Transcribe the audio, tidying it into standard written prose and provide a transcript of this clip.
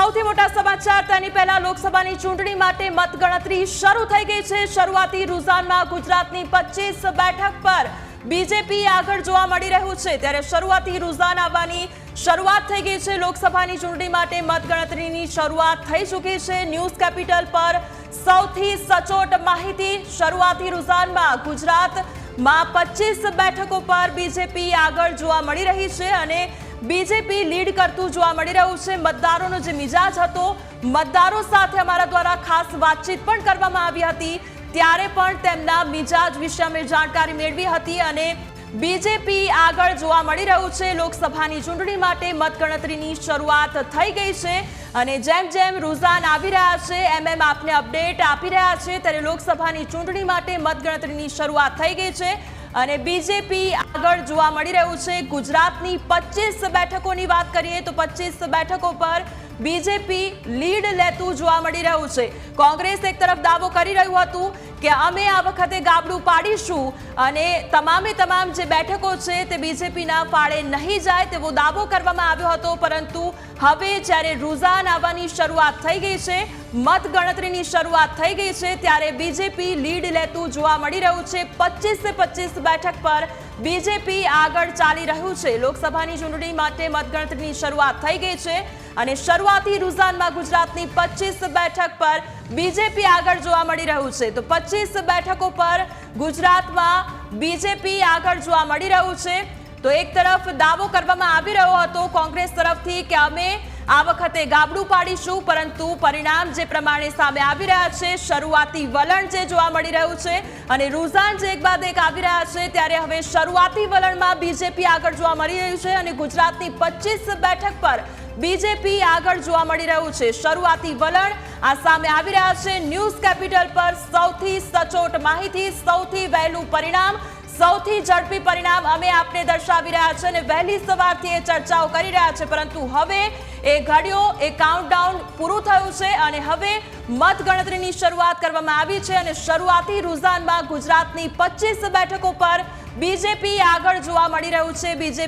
સૌથી મોટા સમાચાર તેની પહેલા લોકસભાની ચૂંટણી માટે મતગણતરી શરૂ થઈ ગઈ છે। શરૂઆતી રૂઝાનમાં ગુજરાતની 25 બેઠક પર બીજેપી આગળ જોવા મળી રહ્યું છે, ત્યારે શરૂઆતી રૂઝાન આવવાની શરૂઆત થઈ ગઈ છે। લોકસભાની ચૂંટણી માટે મતગણતરીની શરૂઆત થઈ ચૂકી છે। ન્યૂઝ કેપિટલ પર સૌથી સચોટ માહિતી। શરૂઆતી રૂઝાનમાં ગુજરાતમાં 25 બેઠકો પર બીજેપી આગળ જોવા મળી રહી છે અને બીજેપી લીડ કરતું જોવા મળી રહ્યું છે। મતદારોનો જે મિજાજ હતો, મતદારો સાથે અમારા દ્વારા ખાસ વાતચીત પણ કરવામાં આવી હતી, ત્યારે પણ તેમના મિજાજ વિશે અમે જાણકારી મેળવી હતી અને બીજેપી આગળ જોવા મળી રહ્યું છે। લોકસભાની ચૂંટણી માટે મતગણતરીની શરૂઆત થઈ ગઈ છે અને જેમ જેમ રૂઝાન આવી રહ્યા છે એમ આપને અપડેટ આપી રહ્યા છે, ત્યારે લોકસભાની ચૂંટણી માટે મતગણતરીની શરૂઆત થઈ ગઈ છે અને બીજેપી આગળ જોવા મળી રહ્યું છે। ગુજરાતની 25 બેઠકોની વાત કરીએ તો 25 બેઠકો પર બીજેપી લીડ લેતું જોવા મળી રહ્યું છે। કોંગ્રેસ એક તરફ દાવો કરી રહ્યું હતું કે અમે આ વખતે ગાબડું પાડીશું અને તમામે તમામ જે બેઠકો છે તે બીજેપીના ફાળે નહીં જાય તેવો દાવો કરવામાં આવ્યો હતો, પરંતુ હવે જ્યારે રૂઝાન આવવાની શરૂઆત થઈ ગઈ છે, મતગણતરીની શરૂઆત થઈ ગઈ છે, ત્યારે બીજેપી લીડ લેતું જોવા મળી રહ્યું છે। 25 બેઠક પર બીજેપી આગળ ચાલી રહ્યું છે। લોકસભાની ચૂંટણી માટે મતગણતરીની શરૂઆત થઈ ગઈ છે અને શરૂઆતી રૂઝાનમાં ગુજરાતની 25 બેઠક પર બીજેપી આગળ જોવા મળી રહ્યું છે। તો 25 બેઠકો પર ગુજરાતમાં બીજેપી આગળ જોવા મળી રહ્યું છે। તો એક તરફ દાવો કરવામાં આવી રહ્યો હતો કોંગ્રેસ તરફથી કે અમે આ વખતે ગાબડું પાડીશું, પરંતુ પરિણામ જે પ્રમાણે સામે આવી રહ્યા છે, શરૂઆતી વલણ જે જોવા મળી રહ્યું છે અને રૂઝાન જે એક બાદ એક આવી રહ્યા છે, ત્યારે હવે શરૂઆતી વલણમાં બીજેપી આગળ જોવા મળી રહ્યું છે અને ગુજરાતની 25 બેઠક પર બીજેપી આગળ જોવા મળી રહ્યું છે। શરૂઆતી વલણ આ સામે આવી રહ્યા છે। ન્યૂઝ કેપિટલ પર સૌથી સચોટ માહિતી, સૌથી વહેલું પરિણામ, સૌથી ઝડપી પરિણામ અમે આપને દર્શાવી રહ્યા છે અને વહેલી સવારથી એ ચર્ચાઓ કરી રહ્યા છે, પરંતુ હવે એ ઘડિયો, એ કાઉન્ટડાઉન પૂરું થયું છે અને હવે મતગણતરીની શરૂઆત કરવામાં આવી છે અને શરૂઆતી રૂઝાનમાં ગુજરાતની 25 બેઠકો પર બીજેપી આગળ જોવા મળી રહ્યું છે। બીજેપી